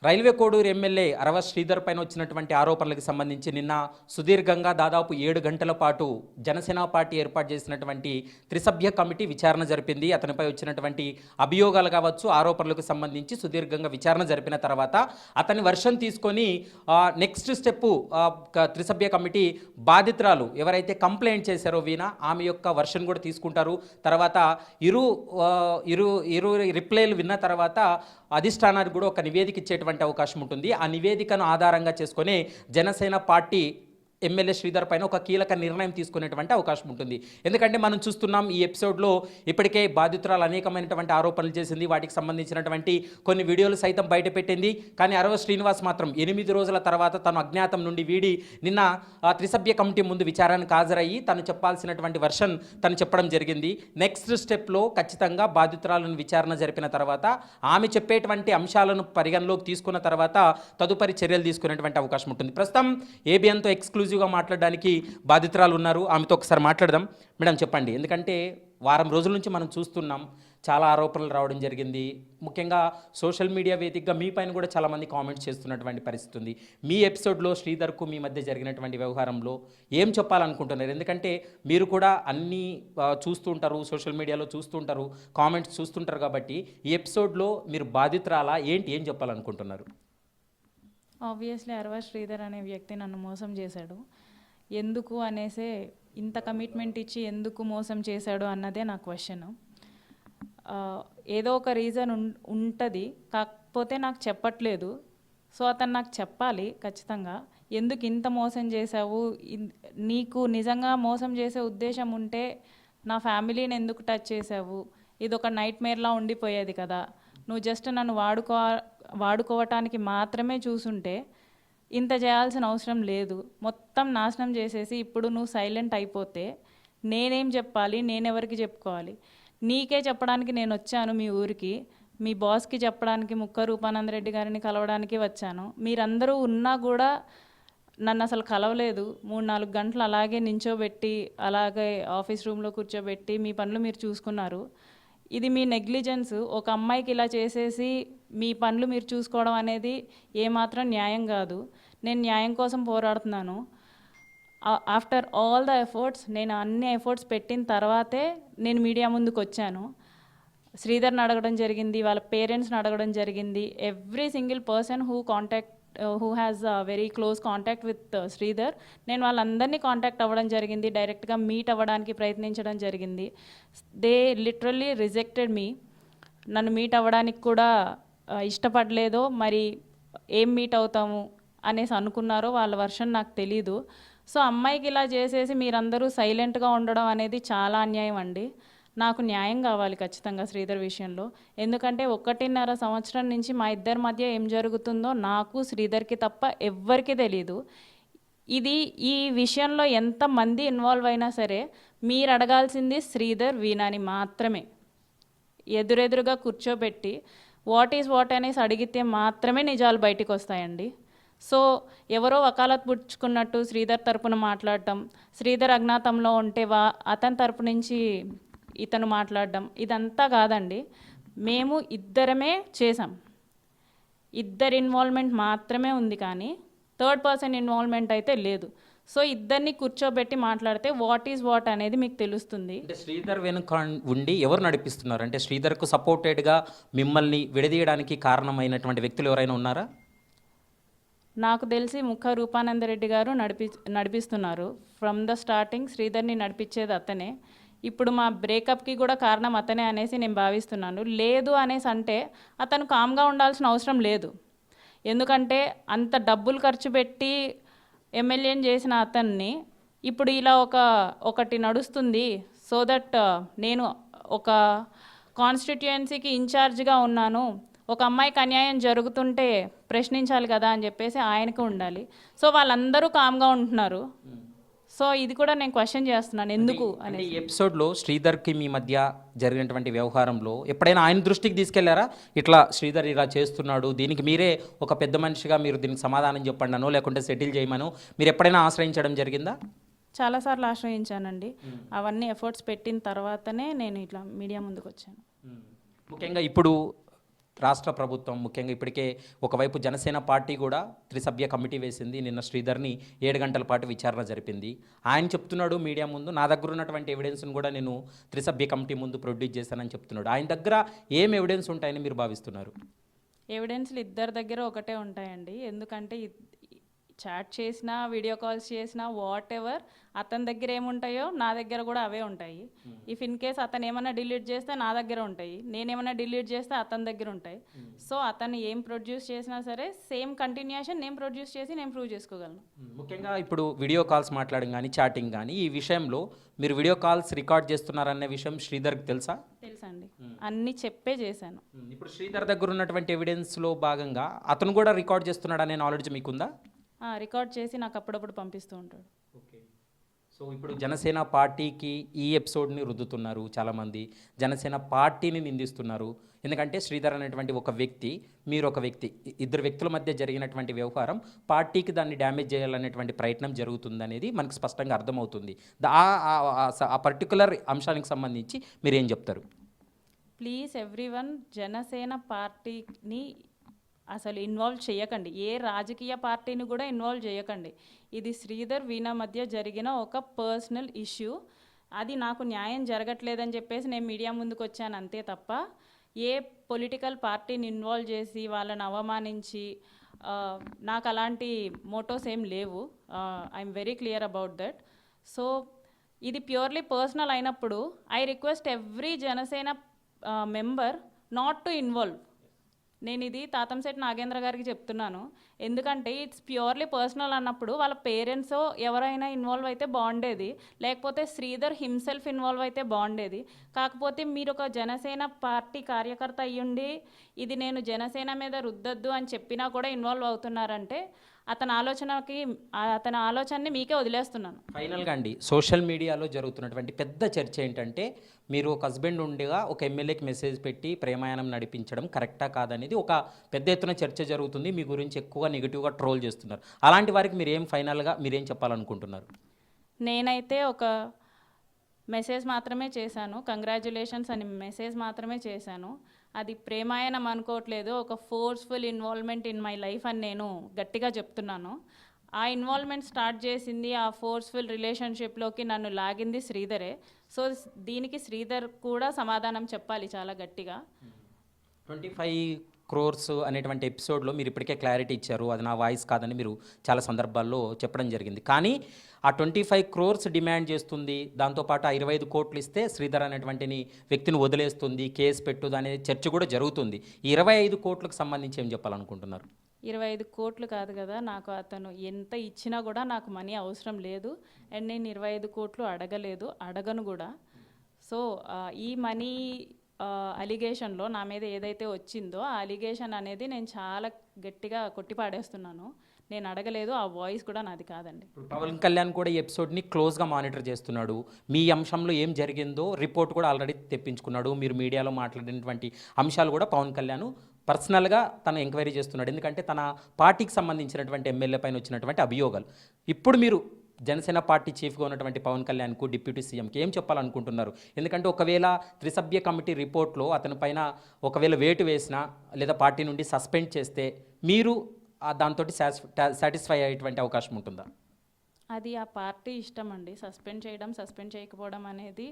Railway Koduru MLA అరవ శ్రీధర్ పైన వచ్చినటువంటి ఆరోపణలకు సంబంధించి నిన్న సుదీర్ఘంగా దాదాపు 7 గంటల పాటు జనసేన పార్టీ ఏర్పాటు చేసినటువంటి త్రిసభ్య కమిటీ విచారణ జరిపింది. అతనిపై వచ్చినటువంటి అభియోగాలు కావచ్చు, ఆరోపణలకు సంబంధించి సుదీర్ఘంగా విచారణ జరిపిన తర్వాత అతని వర్షన్ తీసుకొని నెక్స్ట్ స్టెప్ త్రిసభ్య కమిటీ బాధితురాలు ఎవరైతే కంప్లైంట్ చేశారో ఆమె యొక్క వర్షన్ కూడా తీసుకుంటారు. తర్వాత ఇరు రిప్లైలు విన్న తర్వాత అధిష్టానానికి కూడా ఒక నివేదిక ఇచ్చేటువంటి అవకాశం ఉంటుంది. ఆ నివేదికను ఆధారంగా చేసుకొని జనసేన పార్టీ ఎమ్మెల్యే శ్రీధర్ పైన ఒక కీలక నిర్ణయం తీసుకునేటువంటి అవకాశం ఉంటుంది. ఎందుకంటే మనం చూస్తున్నాం ఈ ఎపిసోడ్లో ఇప్పటికే బాధితురాలు అనేకమైనటువంటి ఆరోపణలు చేసింది. వాటికి సంబంధించినటువంటి కొన్ని వీడియోలు సైతం బయటపెట్టింది. కానీ అరవ శ్రీనివాస్ మాత్రం 8 రోజుల తర్వాత తను అజ్ఞాతం నుండి వీడి నిన్న త్రిసభ్య కమిటీ ముందు విచారణకు హాజరయ్యి తను చెప్పాల్సినటువంటి వర్షన్ తను చెప్పడం జరిగింది. నెక్స్ట్ స్టెప్లో ఖచ్చితంగా బాధితురాలను విచారణ జరిపిన తర్వాత ఆమె చెప్పేటువంటి అంశాలను పరిగణలోకి తీసుకున్న తర్వాత తదుపరి చర్యలు తీసుకునేటువంటి అవకాశం ఉంటుంది. ప్రస్తుతం ఏబిఎన్తో ఎక్స్క్లూజివ్గా మాట్లాడడానికి బాధితురాలు ఉన్నారు. ఆమెతో ఒకసారి మాట్లాడదాం. మేడం చెప్పండి, ఎందుకంటే వారం రోజుల నుంచి మనం చూస్తున్నాం చాలా ఆరోపణలు రావడం జరిగింది. ముఖ్యంగా సోషల్ మీడియా వేదికగా మీ పైన కూడా చాలామంది కామెంట్స్ చేస్తున్నటువంటి పరిస్థితి ఉంది. మీ ఎపిసోడ్లో శ్రీధర్కు మీ మధ్య జరిగినటువంటి వ్యవహారంలో ఏం చెప్పాలనుకుంటున్నారు? ఎందుకంటే మీరు కూడా అన్నీ చూస్తూ ఉంటారు, సోషల్ మీడియాలో చూస్తూ ఉంటారు, కామెంట్స్ చూస్తుంటారు. కాబట్టి ఈ ఎపిసోడ్లో మీరు బాధితురాలా ఏంటి, ఏం చెప్పాలనుకుంటున్నారు? ఆబ్వియస్లీ అరవ శ్రీధర్ అనే వ్యక్తి నన్ను మోసం చేశాడు. ఎందుకు అనేసే ఇంత కమిట్మెంట్ ఇచ్చి ఎందుకు మోసం చేశాడు అన్నదే నా క్వశ్చన్. ఏదో ఒక రీజన్ ఉంటుంది, కాకపోతే నాకు చెప్పట్లేదు. సో అతను నాకు చెప్పాలి ఖచ్చితంగా, ఎందుకు ఇంత మోసం చేశావు, నీకు నిజంగా మోసం చేసే ఉద్దేశం ఉంటే నా ఫ్యామిలీని ఎందుకు టచ్ చేసావు, ఇది ఒక నైట్ మేర్లా ఉండిపోయేది కదా, నువ్వు జస్ట్ నన్ను వాడుకోవటానికి మాత్రమే చూసుంటే ఇంత చేయాల్సిన అవసరం లేదు. మొత్తం నాశనం చేసేసి ఇప్పుడు నువ్వు సైలెంట్ అయిపోతే నేనేం చెప్పాలి, నేనెవరికి చెప్పుకోవాలి? నీకే చెప్పడానికి నేను వచ్చాను మీ ఊరికి, మీ బాస్కి చెప్పడానికి ముక్క రూపానంద రెడ్డి గారిని కలవడానికి వచ్చాను. మీరందరూ ఉన్నా కూడా నన్ను అసలు కలవలేదు. 3-4 గంటలు అలాగే నించోబెట్టి, అలాగే ఆఫీస్ రూమ్లో కూర్చోబెట్టి మీ పనులు మీరు చూసుకున్నారు. ఇది మీ నెగ్లిజెన్స్. ఒక అమ్మాయికి ఇలా చేసేసి మీ పనులు మీరు చూసుకోవడం అనేది ఏమాత్రం న్యాయం కాదు. నేను న్యాయం కోసం పోరాడుతున్నాను. ఆఫ్టర్ ఆల్ ద ఎఫర్ట్స్, నేను అన్ని ఎఫర్ట్స్ పెట్టిన తర్వాతే నేను మీడియా ముందుకు వచ్చాను. శ్రీధర్ని అడగడం జరిగింది, వాళ్ళ పేరెంట్స్ని అడగడం జరిగింది. Every single person who has very close contact with Sridhar, నేను వాళ్ళందరినీ కాంటాక్ట్ అవ్వడం జరిగింది. డైరెక్ట్గా మీట్ అవ్వడానికి ప్రయత్నించడం జరిగింది. దే లిటరల్లీ రిజెక్టెడ్ మీ. నన్ను మీట్ అవ్వడానికి కూడా ఇష్టపడలేదో, మరి ఏం మీట్ అవుతాము అనేసి అనుకున్నారో వాళ్ళ వర్షన్ నాకు తెలీదు. సో అమ్మాయికి ఇలా చేసేసి మీరందరూ సైలెంట్గా ఉండడం అనేది చాలా అన్యాయం అండి. నాకు న్యాయం కావాలి ఖచ్చితంగా శ్రీధర్ విషయంలో. ఎందుకంటే 1.5 సంవత్సరం నుంచి మా ఇద్దరి మధ్య ఏం జరుగుతుందో నాకు శ్రీధర్కి తప్ప ఎవ్వరికీ తెలీదు. ఈ విషయంలో ఎంతమంది ఇన్వాల్వ్ అయినా సరే మీరు అడగాల్సింది శ్రీధర్, వీణాని మాత్రమే. ఎదురెదురుగా కూర్చోబెట్టి వాట్ ఈజ్ వాట్ అనేసి అడిగితే మాత్రమే నిజాలు బయటికి వస్తాయండి. సో ఎవరో వకాలత్ పుచ్చుకున్నట్టు శ్రీధర్ తరపున మాట్లాడటం, శ్రీధర్ అజ్ఞాతంలో ఉంటే అతని తరపు నుంచి ఇతను మాట్లాడడం, ఇదంతా కాదండి. మేము ఇద్దరమే చేసాం, ఇద్దరి ఇన్వాల్వ్మెంట్ మాత్రమే ఉంది, కానీ థర్డ్ పర్సన్ ఇన్వాల్వ్మెంట్ అయితే లేదు. సో ఇద్దరిని కూర్చోబెట్టి మాట్లాడితే వాట్ ఈజ్ వాట్ అనేది మీకు తెలుస్తుంది. అంటే శ్రీధర్ వెనుక ఉండి ఎవరు నడిపిస్తున్నారు? అంటే శ్రీధర్కు సపోర్టెడ్గా మిమ్మల్ని విడదీయడానికి కారణమైనటువంటి వ్యక్తులు ఎవరైనా ఉన్నారా? నాకు తెలిసి ముక్క రూపానంద రెడ్డి గారు నడిపిస్తున్నారు. ఫ్రమ్ ద స్టార్టింగ్ శ్రీధర్ని నడిపించేది అతనే. ఇప్పుడు మా బ్రేకప్కి కూడా కారణం అతనే అనేసి నేను భావిస్తున్నాను. లేదు అనేసి అంటే అతను కామ్గా ఉండాల్సిన అవసరం లేదు. ఎందుకంటే అంత డబ్బులు ఖర్చు పెట్టి ఎమ్మెల్యేని చేసిన అతన్ని ఇప్పుడు ఇలా ఒకటి నడుస్తుంది. సో దట్ నేను ఒక కాన్స్టిట్యుయెన్సీకి ఇన్ఛార్జ్గా ఉన్నాను, ఒక అమ్మాయికి అన్యాయం జరుగుతుంటే ప్రశ్నించాలి కదా అని చెప్పేసి ఆయనకు ఉండాలి. సో వాళ్ళందరూ కామ్గా ఉంటున్నారు. సో ఇది కూడా నేను క్వశ్చన్ చేస్తున్నాను ఎందుకు అని. ఈ ఎపిసోడ్లో శ్రీధర్కి మీ మధ్య జరిగినటువంటి వ్యవహారంలో ఎప్పుడైనా ఆయన దృష్టికి తీసుకెళ్లారా? ఇట్లా శ్రీధర్ ఇలా చేస్తున్నాడు, దీనికి మీరే ఒక పెద్ద మనిషిగా మీరు దీనికి సమాధానం చెప్పండానో లేకుంటే సెటిల్ చేయమనో మీరు ఎప్పుడైనా ఆశ్రయించడం జరిగిందా? చాలాసార్లు ఆశ్రయించానండి. అవన్నీ ఎఫర్ట్స్ పెట్టిన తర్వాతనే నేను ఇట్లా మీడియా ముందుకు వచ్చాను. ముఖ్యంగా ఇప్పుడు రాష్ట్ర ప్రభుత్వం ముఖ్యంగా ఇప్పటికే ఒకవైపు జనసేన పార్టీ కూడా త్రిసభ్య కమిటీ వేసింది. నిన్న శ్రీధర్ని 7 గంటల పాటు విచారణ జరిపింది. ఆయన చెప్తున్నాడు మీడియా ముందు, నా దగ్గర ఉన్నటువంటి ఎవిడెన్స్ను కూడా నేను త్రిసభ్య కమిటీ ముందు ప్రొడ్యూస్ చేశానని చెప్తున్నాడు. ఆయన దగ్గర ఏం ఎవిడెన్స్ ఉంటాయని మీరు భావిస్తున్నారు? ఎవిడెన్స్లు ఇద్దరి దగ్గర ఒకటే ఉంటాయండి. ఎందుకంటే చాట్ చేసినా, వీడియో కాల్స్ చేసినా, వాట్ ఎవర్ అతని దగ్గర ఏముంటాయో నా దగ్గర కూడా అవే ఉంటాయి. ఇఫ్ ఇన్ కేస్ అతను ఏమైనా డిలీట్ చేస్తే నా దగ్గర ఉంటాయి, నేనేమైనా డిలీట్ చేస్తే అతని దగ్గర ఉంటాయి. సో అతను ఏం ప్రొడ్యూస్ చేసినా సరే సేమ్ కంటిన్యూషన్ నేను ప్రొడ్యూస్ చేసి నేను ప్రూవ్ చేసుకోగలను. ముఖ్యంగా ఇప్పుడు వీడియో కాల్స్ మాట్లాడడం కానీ, చాటింగ్ కానీ, ఈ విషయంలో మీరు వీడియో కాల్స్ రికార్డ్ చేస్తున్నారనే విషయం శ్రీధర్కి తెలుసా? తెలుసండి, అన్నీ చెప్పే చేశాను. ఇప్పుడు శ్రీధర్ దగ్గర ఉన్నటువంటి ఎవిడెన్స్లో భాగంగా అతను కూడా రికార్డ్ చేస్తున్నాడు అనే నాలెడ్జ్ మీకుందా? రికార్డ్ చేసి నాకు అప్పుడప్పుడు పంపిస్తూ ఉంటాడు. ఓకే. సో ఇప్పుడు జనసేన పార్టీకి ఈ ఎపిసోడ్ని రుద్దుతున్నారు చాలామంది, జనసేన పార్టీని నిందిస్తున్నారు. ఎందుకంటే శ్రీధర్ అనేటువంటి ఒక వ్యక్తి, మీరు ఒక వ్యక్తి, ఇద్దరు వ్యక్తుల మధ్య జరిగినటువంటి వ్యవహారం పార్టీకి దాన్ని డ్యామేజ్ చేయాలనేటువంటి ప్రయత్నం జరుగుతుందనేది మనకు స్పష్టంగా అర్థమవుతుంది. ఆ పర్టికులర్ అంశానికి సంబంధించి మీరు ఏం చెప్తారు? ప్లీజ్ ఎవ్రీవన్, జనసేన పార్టీని అసలు ఇన్వాల్వ్ చేయకండి. ఏ రాజకీయ పార్టీని కూడా ఇన్వాల్వ్ చేయకండి. ఇది శ్రీధర్ వీణ మధ్య జరిగిన ఒక పర్సనల్ ఇష్యూ. అది నాకు న్యాయం జరగట్లేదని చెప్పేసి నేను మీడియా ముందుకు వచ్చాను అంతే తప్ప ఏ పొలిటికల్ పార్టీని ఇన్వాల్వ్ చేసి వాళ్ళని అవమానించి నాకు అలాంటి మోటోస్ ఏం లేవు. I'm very clear about that. So ఇది ప్యూర్లీ పర్సనల్ అయినప్పుడు I request every Janasena member not to involve. నేను ఇది తాతంశెట్టి నాగేంద్ర గారికి చెప్తున్నాను. ఎందుకంటే ఇట్స్ ప్యూర్లీ పర్సనల్ అన్నప్పుడు వాళ్ళ పేరెంట్స్ ఎవరైనా ఇన్వాల్వ్ అయితే బాగుండేది, లేకపోతే శ్రీధర్ హిమ్సెల్ఫ్ ఇన్వాల్వ్ అయితే బాగుండేది. కాకపోతే మీరు ఒక జనసేన పార్టీ కార్యకర్త అయ్యుండి ఇది నేను జనసేన మీద రుద్దొద్దు అని చెప్పినా కూడా ఇన్వాల్వ్ అవుతున్నారంటే అతని ఆలోచనని మీకే వదిలేస్తున్నాను. ఫైనల్గా అండి, సోషల్ మీడియాలో జరుగుతున్నటువంటి పెద్ద చర్చ ఏంటంటే మీరు ఒక హస్బెండ్ ఉండగా ఒక ఎమ్మెల్యేకి మెసేజ్ పెట్టి ప్రేమాయణం నడిపించడం కరెక్టా కాదనేది ఒక పెద్ద ఎత్తున చర్చ జరుగుతుంది. మీ గురించి ఎక్కువగా నెగిటివ్గా ట్రోల్ చేస్తున్నారు. అలాంటి వారికి మీరేం చెప్పాలనుకుంటున్నారు? నేనైతే ఒక మెసేజ్ మాత్రమే చేశాను, కంగ్రాచ్యులేషన్స్ అని మెసేజ్ మాత్రమే చేశాను. అది ప్రేమాయణం అనుకోవట్లేదు, ఒక forceful involvement in my life అని నేను గట్టిగా చెప్తున్నాను. ఆ ఇన్వాల్వ్మెంట్ స్టార్ట్ చేసింది, ఆ ఫోర్స్ఫుల్ రిలేషన్షిప్లోకి నన్ను లాగింది శ్రీధరే. సో దీనికి శ్రీధర్ కూడా సమాధానం చెప్పాలి చాలా గట్టిగా. 25 crores అనేటువంటి ఎపిసోడ్లో మీరు ఇప్పటికే క్లారిటీ ఇచ్చారు, అది నా వాయిస్ కాదని మీరు చాలా సందర్భాల్లో చెప్పడం జరిగింది. కానీ ఆ 25 crores డిమాండ్ చేస్తుంది, దాంతోపాటు ఆ 25 కోట్లు ఇస్తే శ్రీధర్ అనేటువంటి వ్యక్తిని వదిలేస్తుంది, కేసు పెట్టుదు అనే చర్చ కూడా జరుగుతుంది. ఈ 25 కోట్లకు సంబంధించి ఏం చెప్పాలనుకుంటున్నారు? 25 కోట్లు కాదు కదా, నాకు అతను ఎంత ఇచ్చినా కూడా నాకు మనీ అవసరం లేదు. అండ్ నేను 25 కోట్లు అడగలేదు, అడగను కూడా. సో ఈ మనీ అలిగేషన్లో నా మీద ఏదైతే వచ్చిందో ఆ అలిగేషన్ అనేది నేను చాలా గట్టిగా కొట్టిపాడేస్తున్నాను. నేను అడగలేదు, ఆ వాయిస్ కూడా నాది కాదండి. పవన్ కళ్యాణ్ కూడా ఈ ఎపిసోడ్ని క్లోజ్గా మానిటర్ చేస్తున్నాడు. మీ అంశంలో ఏం జరిగిందో రిపోర్ట్ కూడా ఆల్రెడీ తెప్పించుకున్నాడు. మీరు మీడియాలో మాట్లాడినటువంటి అంశాలు కూడా పవన్ కళ్యాణ్ పర్సనల్గా తను ఎంక్వైరీ చేస్తున్నాడు. ఎందుకంటే తన పార్టీకి సంబంధించినటువంటి ఎమ్మెల్యే పైన వచ్చినటువంటి అభియోగాలు. ఇప్పుడు మీరు జనసేన పార్టీ చీఫ్గా ఉన్నటువంటి పవన్ కళ్యాణ్కు, డిప్యూటీ సీఎంకి ఏం చెప్పాలనుకుంటున్నారు? ఎందుకంటే ఒకవేళ త్రిసభ్య కమిటీ రిపోర్ట్లో అతని పైన ఒకవేళ వేటు వేసినా లేదా పార్టీ నుండి సస్పెండ్ చేస్తే మీరు దాంతో సాటిస్ఫై అయ్యేటువంటి అవకాశం ఉంటుందా? అది ఆ పార్టీ ఇష్టం అండి. సస్పెండ్ చేయడం, సస్పెండ్ చేయకపోవడం అనేది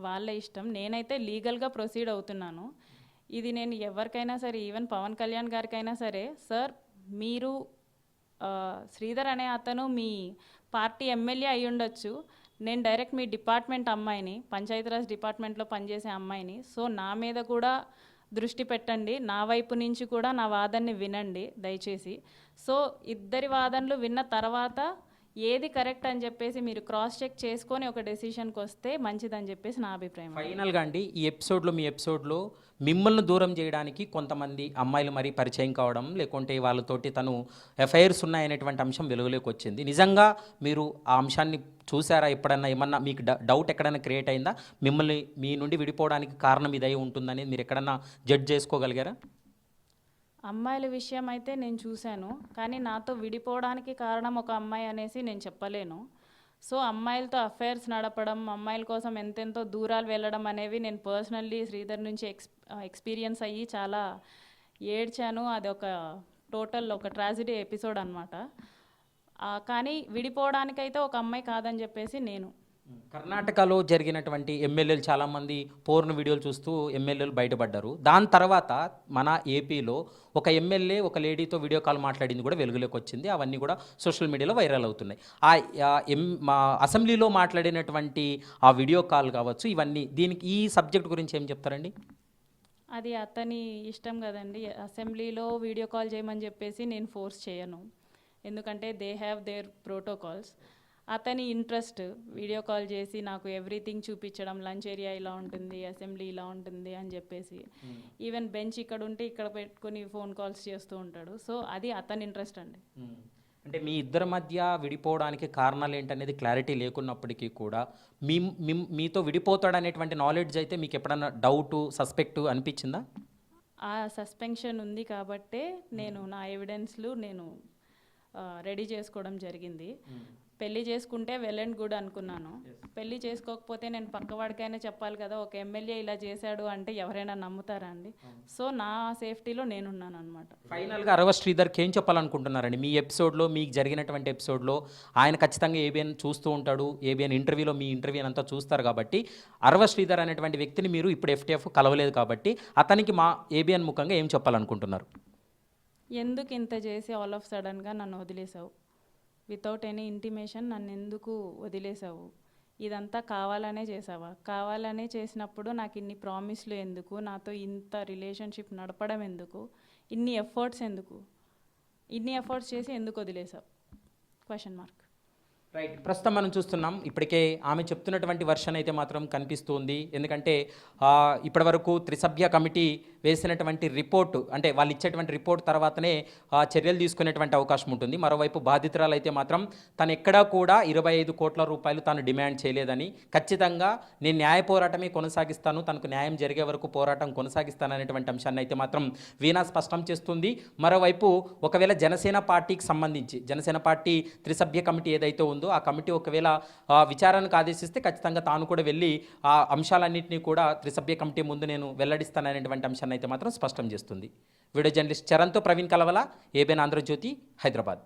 వాళ్ళ ఇష్టం. నేనైతే లీగల్గా ప్రొసీడ్ అవుతున్నాను. ఇది నేను ఎవరికైనా సరే, ఈవెన్ పవన్ కళ్యాణ్ గారికైనా సరే, సార్ మీరు శ్రీధర్ అనే అతను మీ పార్టీ ఎమ్మెల్యే అయి ఉండొచ్చు, నేను డైరెక్ట్ మీ డిపార్ట్మెంట్ అమ్మాయిని, పంచాయతీరాజ్ డిపార్ట్మెంట్లో పనిచేసే అమ్మాయిని. సో నా మీద కూడా దృష్టి పెట్టండి, నా వైపు నుంచి కూడా నా వాదనని వినండి దయచేసి. సో ఇద్దరి వాదనలు విన్న తర్వాత ఏది కరెక్ట్ అని చెప్పేసి మీరు క్రాస్ చెక్ చేసుకొని ఒక డెసిషన్కి వస్తే మంచిదని చెప్పేసి నా అభిప్రాయం. ఫైనల్గా అండి, ఈ మీ ఎపిసోడ్లో మిమ్మల్ని దూరం చేయడానికి కొంతమంది అమ్మాయిలు మరీ పరిచయం కావడం, లేకుంటే వాళ్ళతోటి తను ఎఫ్ఐఆర్స్ ఉన్నాయనేటువంటి అంశం వెలుగులోకి వచ్చింది. నిజంగా మీరు ఆ అంశాన్ని చూసారా? ఎప్పుడన్నా ఏమన్నా మీకు డౌట్ ఎక్కడైనా క్రియేట్ అయిందా? మిమ్మల్ని మీ నుండి విడిపోవడానికి కారణం ఇదై ఉంటుందని మీరు ఎక్కడన్నా జడ్జ్ చేసుకోగలిగారా? అమ్మాయిల విషయం అయితే నేను చూశాను, కానీ నాతో విడిపోవడానికి కారణం ఒక అమ్మాయి అనేసి నేను చెప్పలేను. సో అమ్మాయిలతో అఫైర్స్ నడపడం, అమ్మాయిల కోసం ఎంతెంతో దూరాలు వెళ్ళడం అనేవి నేను పర్సనల్లీ శ్రీధర్ నుంచి ఎక్స్పీరియన్స్ అయ్యి చాలా ఏడ్చాను. అది ఒక టోటల్ ఒక ట్రాజిడీ ఎపిసోడ్ అనమాట. కానీ విడిపోవడానికైతే ఒక అమ్మాయి కాదని చెప్పేసి నేను. కర్ణాటకలో జరిగినటువంటి ఎమ్మెల్యేలు చాలామంది పోర్న్ వీడియోలు చూస్తూ ఎమ్మెల్యేలు బయటపడ్డారు. దాని తర్వాత మన ఏపీలో ఒక ఎమ్మెల్యే ఒక లేడీతో వీడియో కాల్ మాట్లాడింది కూడా వెలుగులోకి వచ్చింది. అవన్నీ కూడా సోషల్ మీడియాలో వైరల్ అవుతున్నాయి. మా అసెంబ్లీలో మాట్లాడినటువంటి ఆ వీడియో కాల్ కావచ్చు, ఇవన్నీ దీనికి ఈ సబ్జెక్ట్ గురించి ఏం చెప్తారండి? అది అతని ఇష్టం కదండి. అసెంబ్లీలో వీడియో కాల్ చేయమని చెప్పేసి నేను ఫోర్స్ చేయను, ఎందుకంటే దే హ్యావ్ దేర్ ప్రోటోకాల్స్. అతని ఇంట్రెస్ట్ వీడియో కాల్ చేసి నాకు ఎవ్రీథింగ్ చూపించడం, లంచ్ ఏరియా ఇలా ఉంటుంది, అసెంబ్లీ ఇలా ఉంటుంది అని చెప్పేసి. ఈవెన్ బెంచ్ ఇక్కడ ఉంటే ఇక్కడ పెట్టుకొని ఫోన్ కాల్స్ చేస్తూ ఉంటాడు. సో అది అతని ఇంట్రెస్ట్ అండి. అంటే మీ ఇద్దరి మధ్య విడిపోవడానికి కారణాలు ఏంటనేది క్లారిటీ లేకున్నప్పటికీ కూడా మీతో విడిపోతాడు అనేటువంటి నాలెడ్జ్ అయితే మీకు ఎప్పుడన్నా డౌటు, సస్పెక్టు అనిపించిందా? ఆ సస్పెన్షన్ ఉంది కాబట్టే నేను నా ఎవిడెన్స్లు రెడీ చేసుకోవడం జరిగింది. పెళ్లి చేసుకుంటే వెల్ అండ్ గుడ్ అనుకున్నాను. పెళ్లి చేసుకోకపోతే నేను పక్కవాడికైనా చెప్పాలి కదా, ఒక ఎమ్మెల్యే ఇలా చేశాడు అంటే ఎవరైనా నమ్ముతారా అండి? సో నా సేఫ్టీలో నేనున్నాను అనమాట. ఫైనల్గా అరవ శ్రీధర్కి ఏం చెప్పాలనుకుంటున్నారండి? మీ ఎపిసోడ్లో, మీకు జరిగినటువంటి ఎపిసోడ్లో ఆయన ఖచ్చితంగా ఏబిఎన్ చూస్తూ ఉంటాడు. ఏబిఎన్ ఇంటర్వ్యూలో మీ ఇంటర్వ్యూ అంతా చూస్తారు కాబట్టి, అరవ శ్రీధర్ అనేటువంటి వ్యక్తిని మీరు ఇప్పుడు ఎఫ్టీఎఫ్ కలవలేదు కాబట్టి అతనికి మా ఏబిఎన్ ముఖంగా ఏం చెప్పాలనుకుంటున్నారు? ఎందుకు ఇంత చేసి ఆల్ ఆఫ్ సడన్గా నన్ను వదిలేసావు? వితౌట్ ఎనీ ఇంటిమేషన్ నన్ను ఎందుకు వదిలేసావు? ఇదంతా కావాలనే చేసావా? కావాలనే చేసినప్పుడు నాకు ఇన్ని ప్రామిస్లు ఎందుకు? నాతో ఇంత రిలేషన్షిప్ నడపడం ఎందుకు? ఇన్ని ఎఫర్ట్స్ ఎందుకు? ఇన్ని ఎఫర్ట్స్ చేసి ఎందుకు వదిలేసావు? Question mark. రైట్. ప్రస్తుతం మనం చూస్తున్నాం, ఇప్పటికే ఆమె చెప్తున్నటువంటి వర్షన్ అయితే మాత్రం కనిపిస్తుంది. ఎందుకంటే ఇప్పటివరకు త్రిసభ్య కమిటీ వేసినటువంటి రిపోర్టు, అంటే వాళ్ళు ఇచ్చేటువంటి రిపోర్ట్ తర్వాతనే చర్యలు తీసుకునేటువంటి అవకాశం ఉంటుంది. మరోవైపు బాధితురాలు అయితే మాత్రం తను ఎక్కడా కూడా 25 కోట్ల రూపాయలు తాను డిమాండ్ చేయలేదని, ఖచ్చితంగా నేను న్యాయ పోరాటమే కొనసాగిస్తాను, తనకు న్యాయం జరిగే వరకు పోరాటం కొనసాగిస్తాననేటువంటి అంశాన్ని అయితే మాత్రం వీణా స్పష్టం చేస్తుంది. మరోవైపు ఒకవేళ జనసేన పార్టీకి సంబంధించి, జనసేన పార్టీ త్రిసభ్య కమిటీ ఏదైతే ఉందో ఆ కమిటీ ఒకవేళ విచారణకు ఆదేశిస్తే ఖచ్చితంగా తాను కూడా వెళ్ళి ఆ అంశాలన్నింటినీ కూడా త్రిసభ్య కమిటీ ముందు నేను వెల్లడిస్తాననేటువంటి అంశాన్ని అయితే మాత్రం స్పష్టం చేస్తుంది. వీడియో జర్నలిస్ట్ చరణ్తో ప్రవీణ్ కలవల, ఏబిఎన్ ఆంధ్రజ్యోతి, హైదరాబాద్.